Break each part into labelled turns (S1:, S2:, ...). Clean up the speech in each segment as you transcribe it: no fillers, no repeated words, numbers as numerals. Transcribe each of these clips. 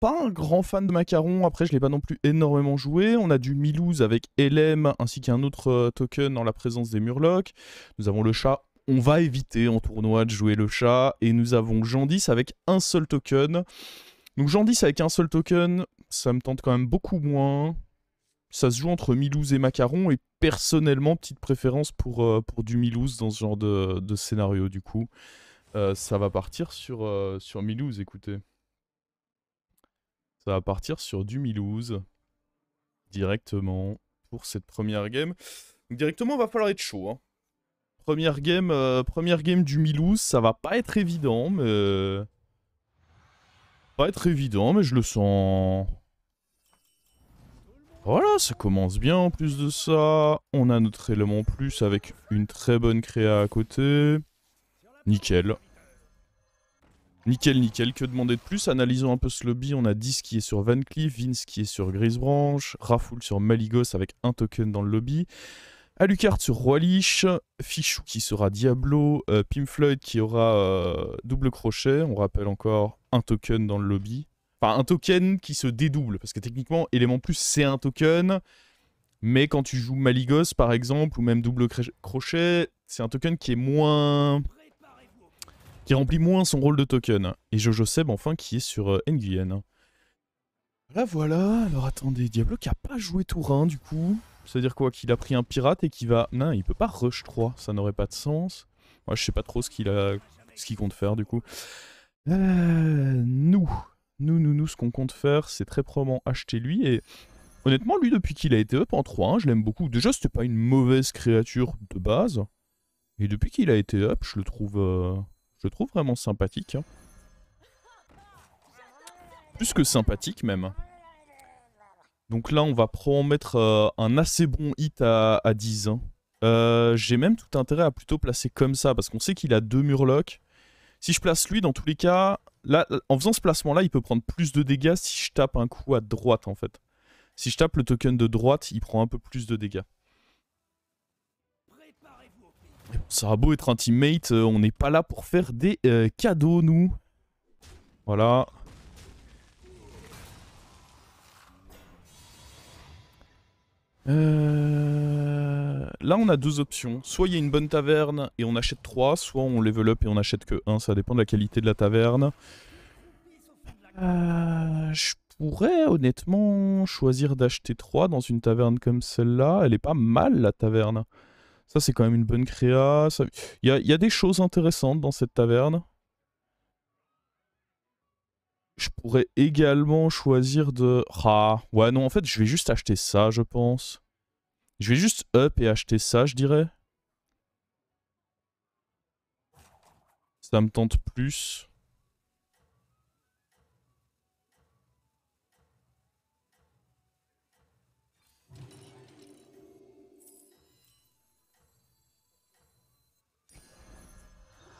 S1: pas un grand fan de Macaron, après je l'ai pas non plus énormément joué. On a du Milouz avec LM ainsi qu'un autre token en la présence des Murlocs. Nous avons le chat. On va éviter en tournoi de jouer le chat. Et nous avons Jandis avec un seul token. Donc Jandis avec un seul token, ça me tente quand même beaucoup moins. Ça se joue entre Milouz et Macaron. Et personnellement, petite préférence pour du Milouz dans ce genre de scénario du coup. Ça va partir sur Milouz, écoutez. Ça va partir sur du Milouz directement pour cette première game. Donc directement, va falloir être chaud. Hein. Première game du Milouz, ça va pas être évident, mais je le sens. Voilà, ça commence bien en plus de ça. On a notre élément plus avec une très bonne créa à côté. Nickel. Nickel, nickel, que demander de plus? Analysons un peu ce lobby, on a 10 qui est sur Van Cleef, Vince qui est sur Grisebranche, Rafoul sur Maligos avec un token dans le lobby, Alucard sur Roi Lich, Fichou qui sera Diablo, Pimfloyd qui aura double crochet, on rappelle encore un token dans le lobby. Enfin, un token qui se dédouble, parce que techniquement, élément plus c'est un token, mais quand tu joues Maligos par exemple, ou même double crochet, c'est un token qui est moins... qui remplit moins son rôle de token. Et Jojo Seb, enfin, qui est sur Nguyen. Voilà, voilà. Alors attendez, Diablo qui a pas joué Tourin, du coup. C'est-à-dire quoi? Qu'il a pris un pirate et qu'il va... Non, il peut pas rush 3, ça n'aurait pas de sens. Moi, je sais pas trop ce qu'il compte faire, du coup. Nous, ce qu'on compte faire, c'est très probablement acheter lui. Et honnêtement, lui, depuis qu'il a été up en 3-1, je l'aime beaucoup. Déjà, c'était pas une mauvaise créature de base. Et depuis qu'il a été up, je le trouve vraiment sympathique. Hein. Plus que sympathique même. Donc là, on va probablement mettre un assez bon hit à 10. Hein. J'ai même tout intérêt à plutôt placer comme ça, parce qu'on sait qu'il a 2 Murlocs. Si je place lui, dans tous les cas, là, en faisant ce placement-là, il peut prendre plus de dégâts si je tape un coup à droite, en fait. Si je tape le token de droite, il prend un peu plus de dégâts. Bon, ça a beau être un teammate, on n'est pas là pour faire des cadeaux, nous. Voilà. Là, on a deux options. Soit il y a une bonne taverne et on achète 3, soit on level up et on achète que 1. Ça dépend de la qualité de la taverne. Je pourrais honnêtement choisir d'acheter 3 dans une taverne comme celle-là. Elle est pas mal, la taverne. Ça, c'est quand même une bonne créa. Il y a des choses intéressantes dans cette taverne. Je pourrais également choisir de... Ah, ouais, non, en fait, je vais juste acheter ça, je pense. Je vais juste up et acheter ça, je dirais. Ça me tente plus.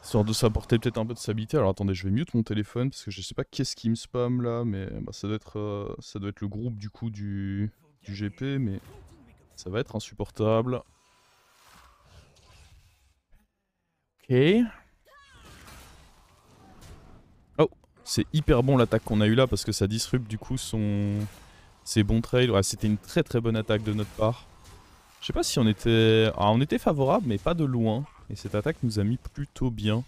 S1: Histoire de s'apporter peut-être un peu de stabilité. Alors attendez, je vais mute mon téléphone parce que je sais pas qu'est-ce qui me spam là, mais bah, ça doit être le groupe du coup du GP, mais ça va être insupportable. Ok. Oh, c'est hyper bon l'attaque qu'on a eu là parce que ça disrupte du coup ses bons trails. Ouais, c'était une très très bonne attaque de notre part. Je sais pas si on était... Ah, on était favorable, mais pas de loin. Et cette attaque nous a mis plutôt bien.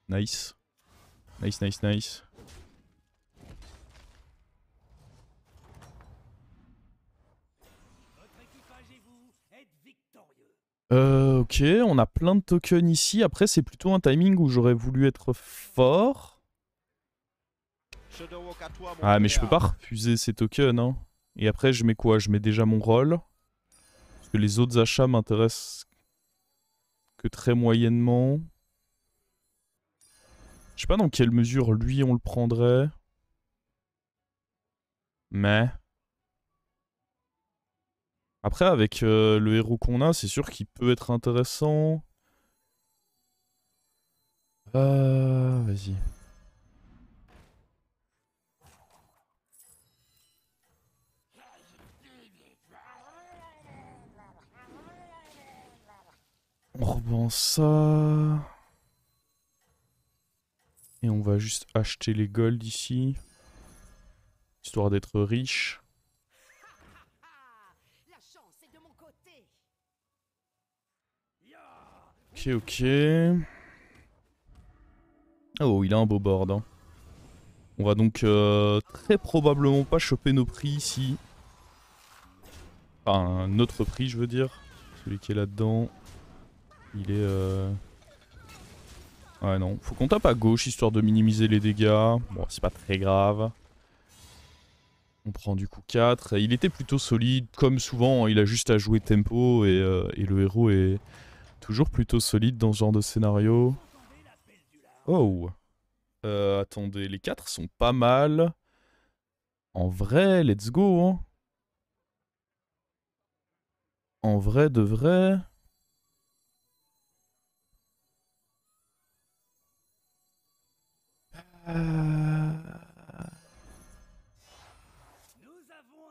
S1: Nice. Nice, nice, nice. Ok, on a plein de tokens ici. Après, c'est plutôt un timing où j'aurais voulu être fort. Ah, mais je peux pas refuser ces tokens. Hein. Et après, je mets quoi? Je mets déjà mon rôle. Parce que les autres achats m'intéressent que très moyennement. Je sais pas dans quelle mesure lui on le prendrait. Mais... Après, avec le héros qu'on a, c'est sûr qu'il peut être intéressant. Vas-y. On revend ça. Et on va juste acheter les golds ici. histoire d'être riche. Ok, ok. Oh, il a un beau board. Hein. On va donc très probablement pas choper nos prix ici. Enfin, notre prix, je veux dire. Celui qui est là-dedans. Il est... Ouais, non. Faut qu'on tape à gauche, histoire de minimiser les dégâts. Bon, c'est pas très grave. On prend du coup 4. Il était plutôt solide. Comme souvent, il a juste à jouer tempo. Et le héros est toujours plutôt solide dans ce genre de scénario. Oh. Attendez, les 4 sont pas mal. En vrai, let's go. Hein. En vrai, de vrai...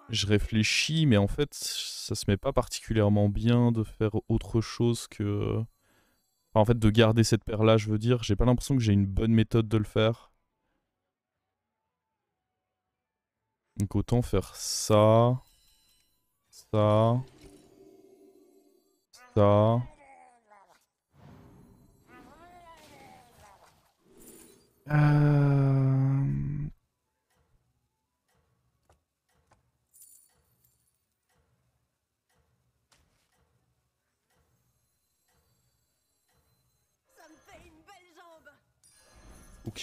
S1: Je réfléchis, mais en fait, ça se met pas particulièrement bien de faire autre chose que... Enfin, en fait, de garder cette paire-là, je veux dire. J'ai pas l'impression que j'ai une bonne méthode de le faire. Donc autant faire ça... Ça... Ça... Euh... Ok.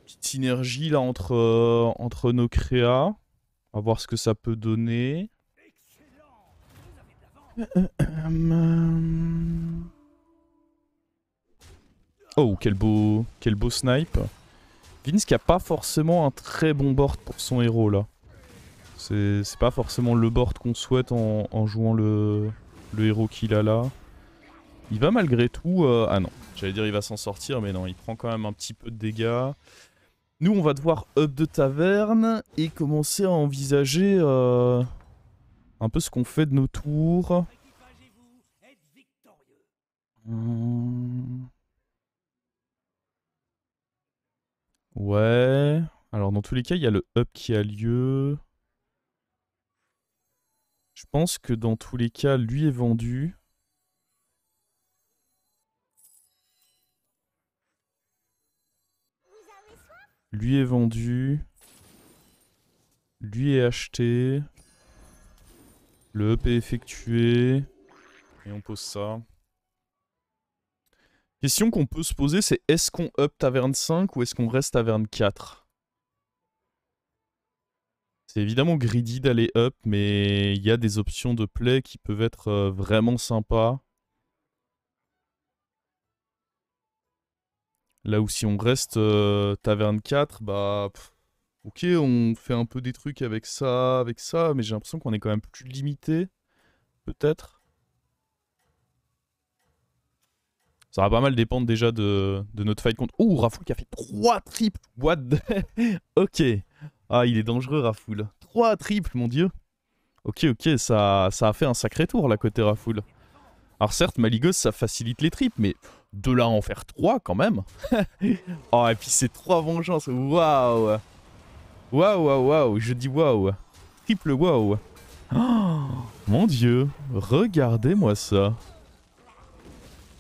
S1: Petite synergie là entre nos créas. On va voir ce que ça peut donner. Oh, quel beau snipe. Vince qui a pas forcément un très bon board pour son héros là. C'est pas forcément le board qu'on souhaite en jouant le héros qu'il a là. Il va malgré tout... Ah non, j'allais dire il va s'en sortir, mais non, il prend quand même un petit peu de dégâts. Nous, on va devoir up de taverne et commencer à envisager un peu ce qu'on fait de nos tours. Ouais. Alors dans tous les cas, il y a le up qui a lieu. Je pense que dans tous les cas, lui est vendu. Lui est vendu. Lui est acheté. Le up est effectué. Et on pose ça. Question qu'on peut se poser, c'est est-ce qu'on up taverne 5 ou est-ce qu'on reste taverne 4? C'est évidemment greedy d'aller up, mais il y a des options de play qui peuvent être vraiment sympas. Là où si on reste taverne 4, bah... ok, on fait un peu des trucs avec ça, mais j'ai l'impression qu'on est quand même plus limité, peut-être. Ça va pas mal dépendre déjà de notre fight contre... Oh, Rafoul qui a fait 3 triples. What the... Ok. Ah, il est dangereux, Rafoul. 3 triples, mon dieu. Ok, ok, ça a fait un sacré tour, là, côté Rafoul. Alors certes, Maligos, ça facilite les triples, mais de là à en faire 3, quand même. Oh, et puis c'est 3 vengeances. Waouh. Waouh, waouh, waouh. Je dis waouh. Triple waouh. Oh, mon dieu. Regardez-moi ça.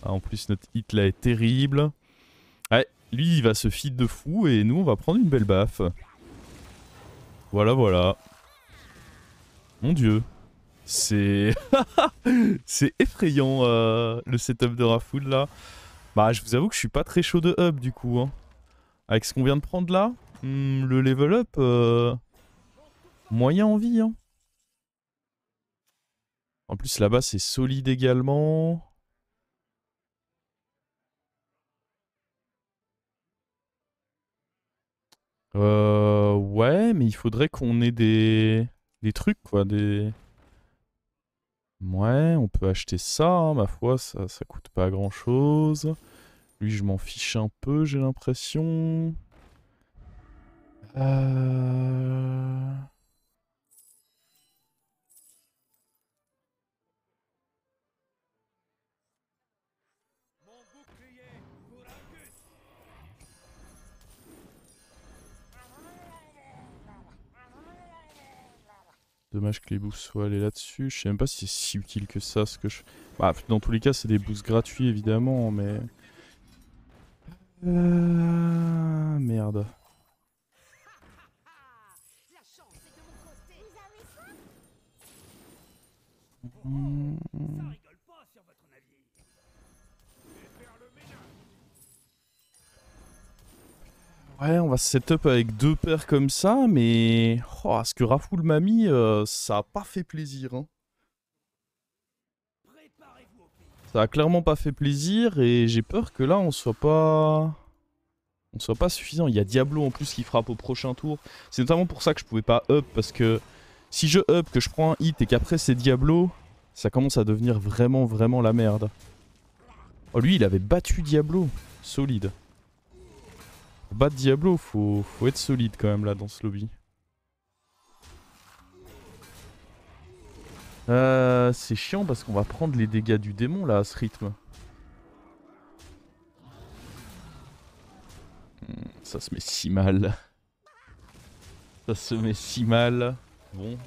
S1: Ah, en plus, notre hit là est terrible. Ouais, lui, il va se feed de fou et nous, on va prendre une belle baffe. Voilà, voilà. Mon dieu. C'est... c'est effrayant, le setup de Rafoul, là. Bah, je vous avoue que je suis pas très chaud de hub, du coup. Hein. Avec ce qu'on vient de prendre là, le level up, moyen envie. Hein. En plus, là-bas, c'est solide également. Ouais, mais il faudrait qu'on ait des trucs, quoi, des... Ouais, on peut acheter ça, hein, ma foi, ça coûte pas grand-chose. Lui, je m'en fiche un peu, j'ai l'impression. Euh... Dommage que les boosts soient allés là-dessus. Je sais même pas si c'est si utile que ça ce que je... Bah, dans tous les cas, c'est des boosts gratuits évidemment, mais... Merde. Hmm. Ouais, on va se setup avec 2 paires comme ça, mais... Oh, ce que Rafoul m'a mis, ça a pas fait plaisir. Hein. Ça a clairement pas fait plaisir, et j'ai peur que là, on soit pas... On soit pas suffisant. Il y a Diablo en plus qui frappe au prochain tour. C'est notamment pour ça que je pouvais pas up, parce que... Si je up, que je prends un hit, et qu'après c'est Diablo, ça commence à devenir vraiment, vraiment la merde. Oh, lui, il avait battu Diablo. Solide. Pour battre Diablo, faut être solide quand même là dans ce lobby. C'est chiant parce qu'on va prendre les dégâts du démon là à ce rythme. Ça se met si mal. Ça se met si mal. Bon.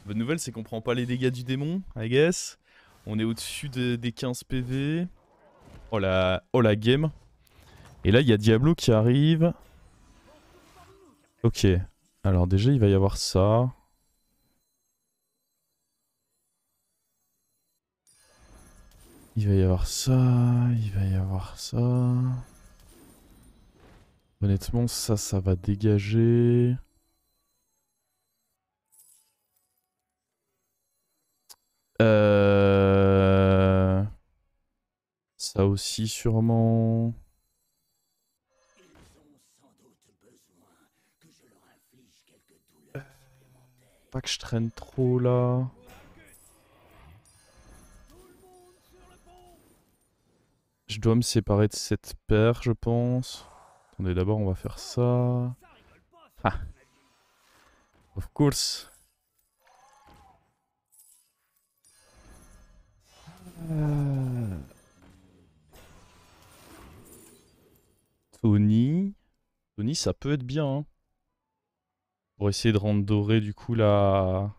S1: Bonne nouvelle, c'est qu'on prend pas les dégâts du démon, I guess. On est au-dessus des 15 PV. Oh la game. Et là, il y a Diablo qui arrive. Ok. Alors déjà, il va y avoir ça. Il va y avoir ça. Il va y avoir ça. Honnêtement, ça va dégager. Ça aussi sûrement. Pas que je traîne trop là. Je dois me séparer de cette paire, je pense. Attendez, d'abord on va faire ça. Ah, of course. Tony. Tony, ça peut être bien. Hein. Pour essayer de rendre doré du coup là.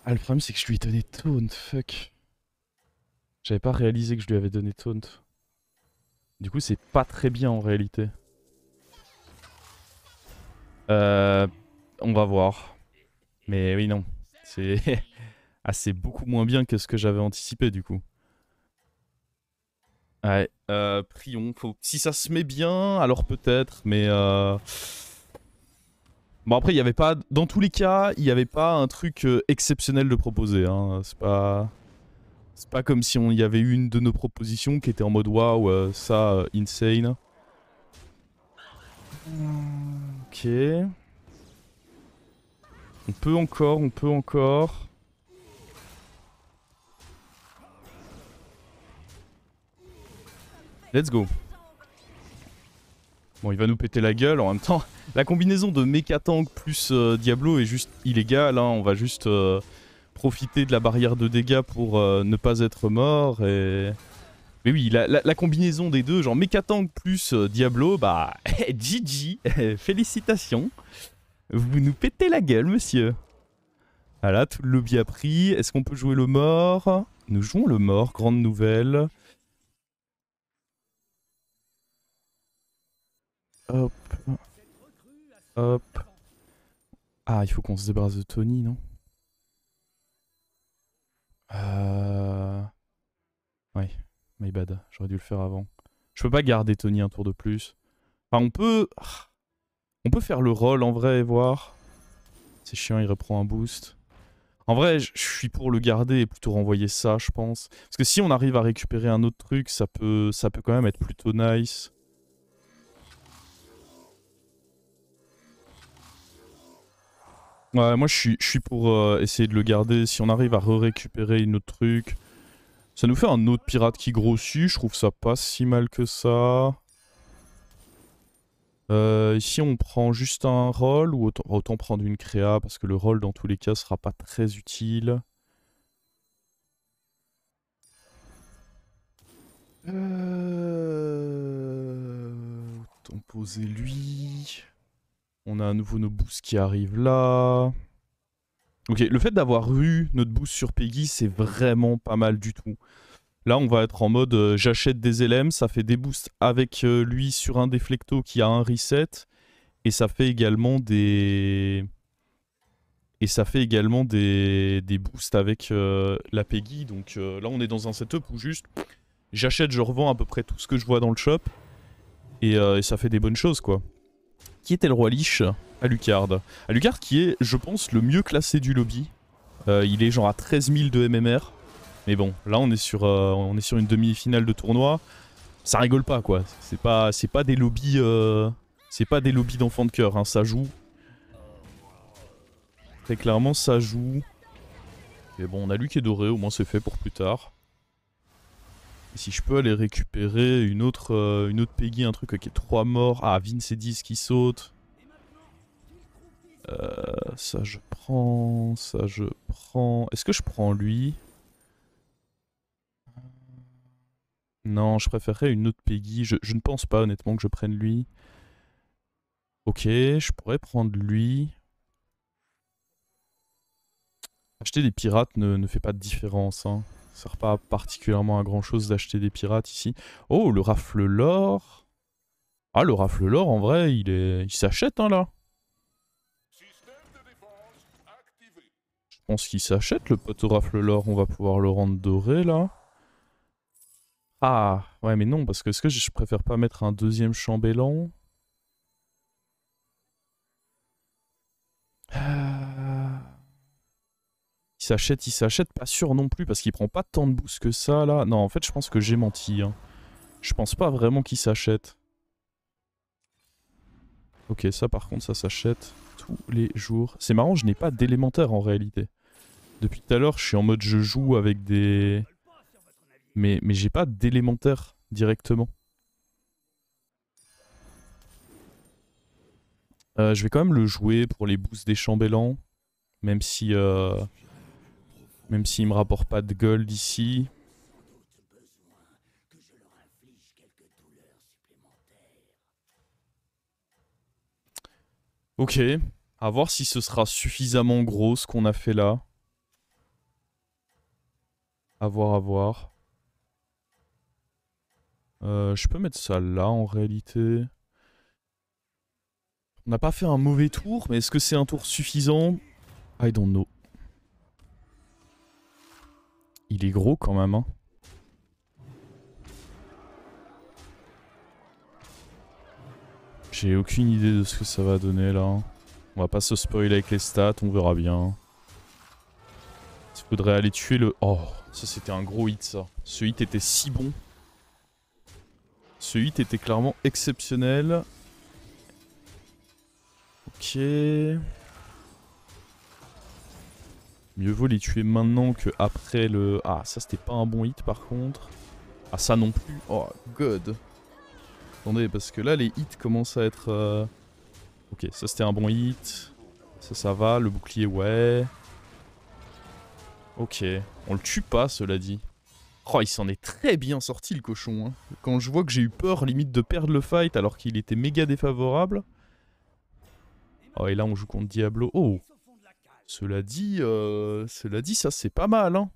S1: Ah, le problème c'est que je lui ai donné taunt, fuck. J'avais pas réalisé que je lui avais donné taunt. Du coup, c'est pas très bien en réalité. On va voir. Mais oui, non. C'est ah, c'est beaucoup moins bien que ce que j'avais anticipé du coup. Ouais, prions. Si ça se met bien, alors peut-être, mais... Bon après, il y avait pas... Dans tous les cas, il n'y avait pas un truc exceptionnel de proposer. Hein. C'est pas comme si il y avait une de nos propositions qui était en mode waouh, ça, insane. Ok. On peut encore, on peut encore. Let's go. Bon, il va nous péter la gueule en même temps. La combinaison de Mecha Tank plus Diablo est juste illégale. Hein. On va juste profiter de la barrière de dégâts pour ne pas être mort. Et... Mais oui, la combinaison des deux, genre Mecha Tank plus Diablo, bah GG, félicitations. Vous nous pétez la gueule, monsieur. Voilà, tout le lobby a pris. Est-ce qu'on peut jouer le mort? Nous jouons le mort, grande nouvelle. Hop. Hop. Ah, il faut qu'on se débarrasse de Tony, non? Ouais, my bad. J'aurais dû le faire avant. Je peux pas garder Tony un tour de plus. Enfin, on peut... On peut faire le roll en vrai et voir. C'est chiant, il reprend un boost. En vrai, je suis pour le garder et plutôt renvoyer ça, je pense. Parce que si on arrive à récupérer un autre truc, ça peut quand même être plutôt nice. Ouais, moi je suis pour essayer de le garder. Si on arrive à récupérer une autre truc, ça nous fait un autre pirate qui grossit. Je trouve ça pas si mal que ça. Ici on prend juste un roll ou autant prendre une créa parce que le roll dans tous les cas sera pas très utile. Autant poser lui. On a à nouveau nos boosts qui arrivent là. Ok, le fait d'avoir eu notre boost sur Peggy, c'est vraiment pas mal du tout. Là, on va être en mode j'achète des LM, ça fait des boosts avec lui sur un déflecto qui a un reset. Et ça fait également des... Et ça fait également des boosts avec la Peggy. Donc là, on est dans un setup où juste j'achète, je revends à peu près tout ce que je vois dans le shop. Et ça fait des bonnes choses, quoi. Qui était le roi Lich? Alucard. Alucard qui est, je pense, le mieux classé du lobby. Il est genre à 13 000 de MMR. Mais bon, là on est sur une demi-finale de tournoi. Ça rigole pas, quoi. C'est pas des lobbies... c'est pas des lobbies d'enfants de cœur, hein. Ça joue. Très clairement, ça joue. Et bon, on a lui qui est doré, au moins c'est fait pour plus tard. Et si je peux aller récupérer une autre Peggy, un truc qui est 3 morts. Ah, Vince et 10 qui sautent. Ça je prends, ça je prends. Est-ce que je prends lui? Non, je préférerais une autre Peggy. Je ne pense pas honnêtement que je prenne lui. Ok, je pourrais prendre lui. Acheter des pirates ne fait pas de différence, hein. Ça sert pas particulièrement à grand chose d'acheter des pirates ici. Oh, le rafle l'or. Ah, le rafle l'or, en vrai, il s'achète, hein, là. Je pense qu'il s'achète, le poteau rafle l'or. On va pouvoir le rendre doré, là. Ah, ouais, mais non, parce que est-ce que je préfère pas mettre un deuxième chambellan? Il s'achète, pas sûr non plus, parce qu'il prend pas tant de boost que ça, là. Non, en fait, je pense que j'ai menti, hein. Je pense pas vraiment qu'il s'achète. Ok, ça par contre, ça s'achète tous les jours. C'est marrant, je n'ai pas d'élémentaire en réalité. Depuis tout à l'heure, je suis en mode je joue avec des... Mais j'ai pas d'élémentaire directement. Je vais quand même le jouer pour les boosts des chambellans. Même si... Même s'il me rapporte pas de gold ici. Ok. À voir si ce sera suffisamment gros ce qu'on a fait là. À voir, à voir. Je peux mettre ça là en réalité. On n'a pas fait un mauvais tour, mais est-ce que c'est un tour suffisant? I don't know. Il est gros quand même, hein. J'ai aucune idée de ce que ça va donner là. On va pas se spoiler avec les stats, on verra bien. Il faudrait aller tuer le... Oh, ça c'était un gros hit ça. Ce hit était si bon. Ce hit était clairement exceptionnel. Ok. Mieux vaut les tuer maintenant que après le... Ah, ça c'était pas un bon hit par contre. Ah, ça non plus. Oh, god. Attendez, parce que là les hits commencent à être... Ok, ça c'était un bon hit. Ça va. Le bouclier, ouais. Ok. On le tue pas, cela dit. Oh, il s'en est très bien sorti, le cochon, hein. Quand je vois que j'ai eu peur, limite, de perdre le fight alors qu'il était méga défavorable. Oh, et là, on joue contre Diablo. Oh. Cela dit, ça c'est pas mal, hein.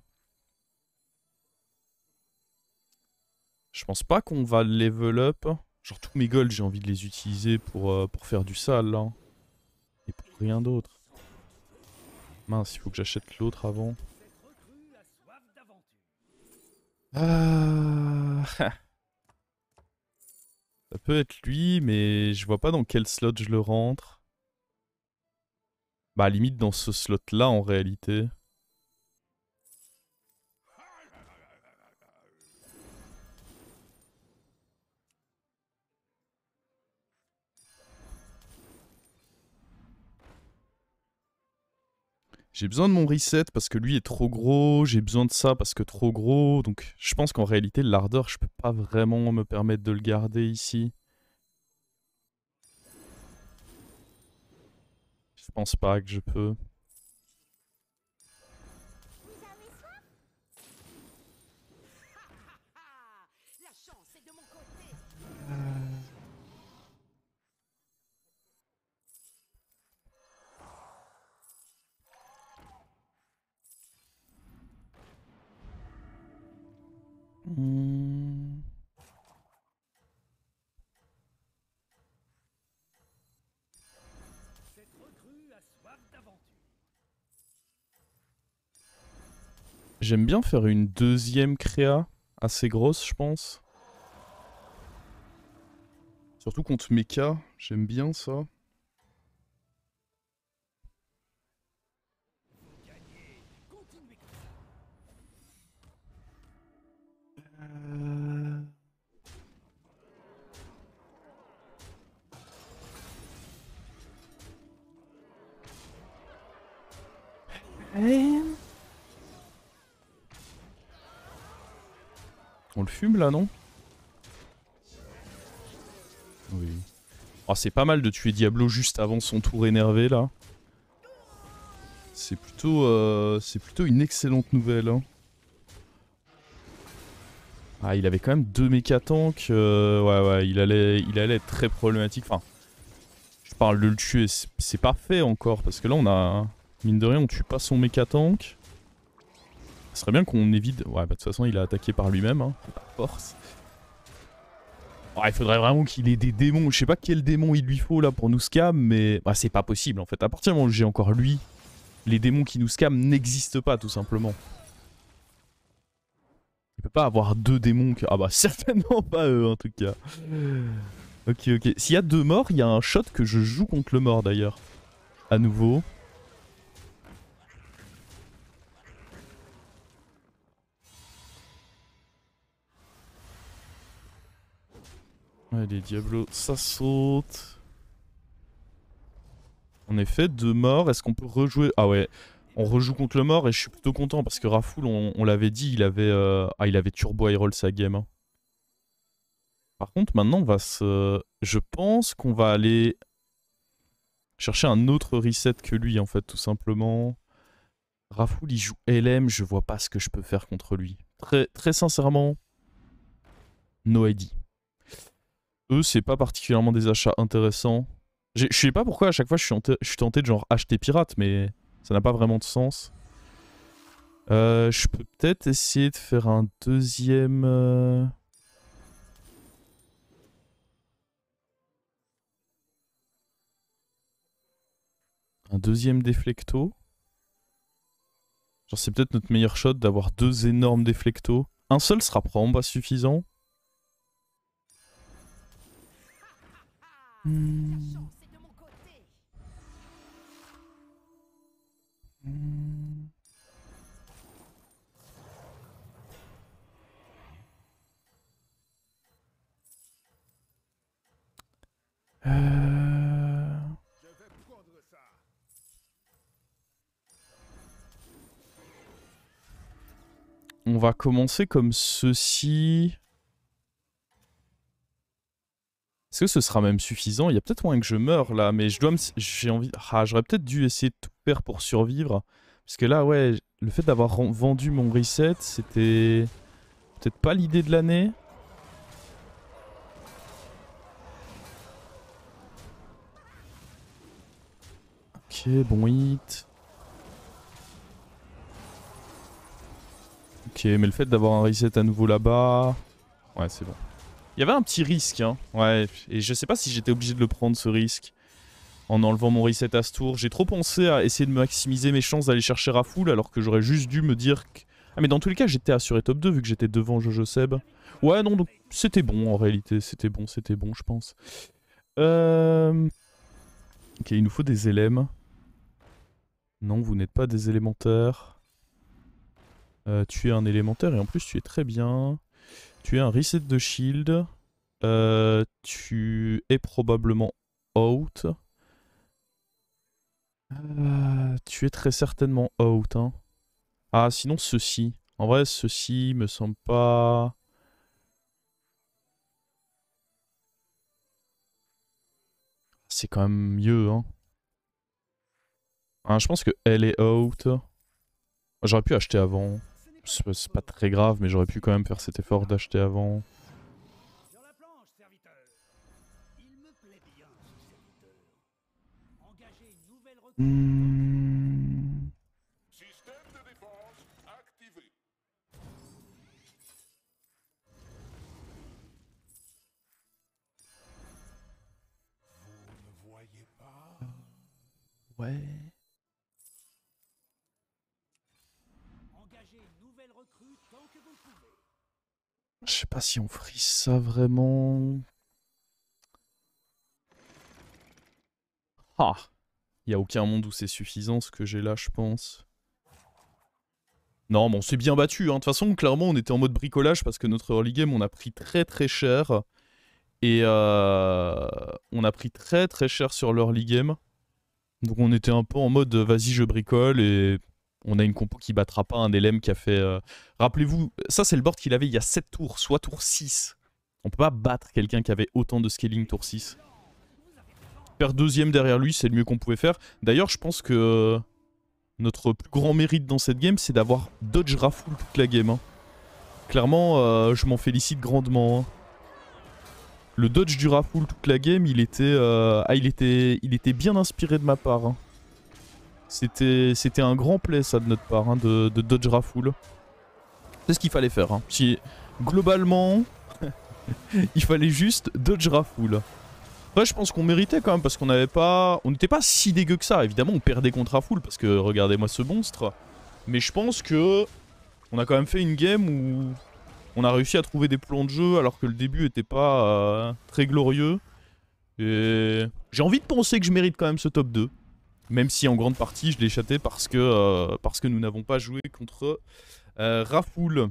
S1: Je pense pas qu'on va level up. Genre, tous mes golds, j'ai envie de les utiliser pour faire du sale, là. Et pour rien d'autre. Mince, il faut que j'achète l'autre avant. Ah. Ça peut être lui, mais je vois pas dans quel slot je le rentre. Bah, limite dans ce slot-là, en réalité. J'ai besoin de mon reset parce que lui est trop gros. J'ai besoin de ça parce que trop gros. Donc, je pense qu'en réalité, l'ardeur, je peux pas vraiment me permettre de le garder ici. Je pense pas que je peux. Hmm. J'aime bien faire une deuxième créa, assez grosse je pense. Surtout contre mecha, j'aime bien ça. On le fume là, non? Oui. Oh, c'est pas mal de tuer Diablo juste avant son tour énervé là. C'est plutôt une excellente nouvelle. Hein. Ah, il avait quand même 2 méca tanks. Ouais, il allait être très problématique. Enfin, je parle de le tuer, c'est pas fait encore. Parce que là, on a. Mine de rien, on tue pas son méca tank. Ce serait bien qu'on évite. Ouais, bah de toute façon, il a attaqué par lui-même. Hein, par force. Oh, il faudrait vraiment qu'il ait des démons. Je sais pas quel démon il lui faut là pour nous scam, mais. Bah, c'est pas possible en fait. À partir du moment où j'ai encore lui, les démons qui nous scam n'existent pas tout simplement. Il peut pas avoir 2 démons que... Ah bah certainement pas eux en tout cas. Ok, ok. S'il y a 2 morts, il y a un shot que je joue contre le mort d'ailleurs. À nouveau. Allez, Diablo, ça saute. En effet, 2 morts. Est-ce qu'on peut rejouer... Ah ouais, on rejoue contre le mort et je suis plutôt content parce que Rafoul, on l'avait dit, il avait turbo roll sa game. Hein. Par contre, maintenant, on va se... Je pense qu'on va aller chercher un autre reset que lui, en fait, tout simplement. Rafoul, il joue LM, je vois pas ce que je peux faire contre lui. Très sincèrement, no ID. Eux, c'est pas particulièrement des achats intéressants. Je sais pas pourquoi à chaque fois je suis tenté de genre acheter pirate, mais ça n'a pas vraiment de sens. Je peux peut-être essayer de faire un deuxième... Un deuxième déflecto. Genre c'est peut-être notre meilleur shot d'avoir 2 énormes déflectos. Un seul sera probablement pas suffisant. Hmm. Hmm. On va commencer comme ceci. Est-ce que ce sera même suffisant? Il y a peut-être moyen que je meure là, mais j'ai envie... Ah, j'aurais peut-être dû essayer de tout faire pour survivre. Parce que là, ouais, le fait d'avoir vendu mon reset, c'était... Peut-être pas l'idée de l'année. Ok, bon hit. Ok, mais le fait d'avoir un reset à nouveau là-bas... Ouais, c'est bon. Il y avait un petit risque, hein. Ouais, et je sais pas si j'étais obligé de le prendre, ce risque. En enlevant mon reset à ce tour. J'ai trop pensé à essayer de maximiser mes chances d'aller chercher Rafoul, alors que j'aurais juste dû me dire que... Ah mais dans tous les cas, j'étais assuré top 2 vu que j'étais devant Jojo Seb. Ouais, non, donc c'était bon en réalité. C'était bon, je pense. Ok, il nous faut des éléments. Non, vous n'êtes pas des élémentaires. Tu es un élémentaire et en plus tu es très bien. Tu es un reset de shield. Tu es probablement out. Tu es très certainement out. Hein. Ah, sinon ceci. En vrai, ceci me semble pas... C'est quand même mieux, hein. Je pense que elle est out. J'aurais pu acheter avant. C'est pas très grave, mais j'aurais pu quand même faire cet effort d'acheter avant. Hmm. Ouais. Je sais pas si on frise ça vraiment. Ah. Il y a aucun monde où c'est suffisant ce que j'ai là, je pense. Non, mais on s'est bien battu. De toute façon, clairement, on était en mode bricolage parce que notre early game, on a pris très très cher. Et on a pris très très cher sur l'early game. Donc on était un peu en mode vas-y, je bricole et on a une compo qui battra pas un LM qui a fait... Rappelez-vous, ça c'est le board qu'il avait il y a 7 tours, soit tour 6. On peut pas battre quelqu'un qui avait autant de scaling tour 6. Faire deuxième derrière lui, c'est le mieux qu'on pouvait faire. D'ailleurs, je pense que notre plus grand mérite dans cette game, c'est d'avoir dodge Raffle toute la game. Hein. Clairement, je m'en félicite grandement. Hein. Le dodge du Raffle toute la game, il était bien inspiré de ma part. Hein. C'était un grand play ça de notre part, hein, de dodge Raffle. C'est ce qu'il fallait faire. Hein. Si, globalement, il fallait juste dodge Raffle. Après, je pense qu'on méritait quand même parce qu'on n'avait pas... On n'était pas si dégueu que ça. Évidemment, on perdait contre Raffle parce que regardez-moi ce monstre. Mais je pense que on a quand même fait une game où on a réussi à trouver des plans de jeu alors que le début était pas très glorieux. Et j'ai envie de penser que je mérite quand même ce top 2. Même si en grande partie je l'ai chaté parce que nous n'avons pas joué contre Raffle.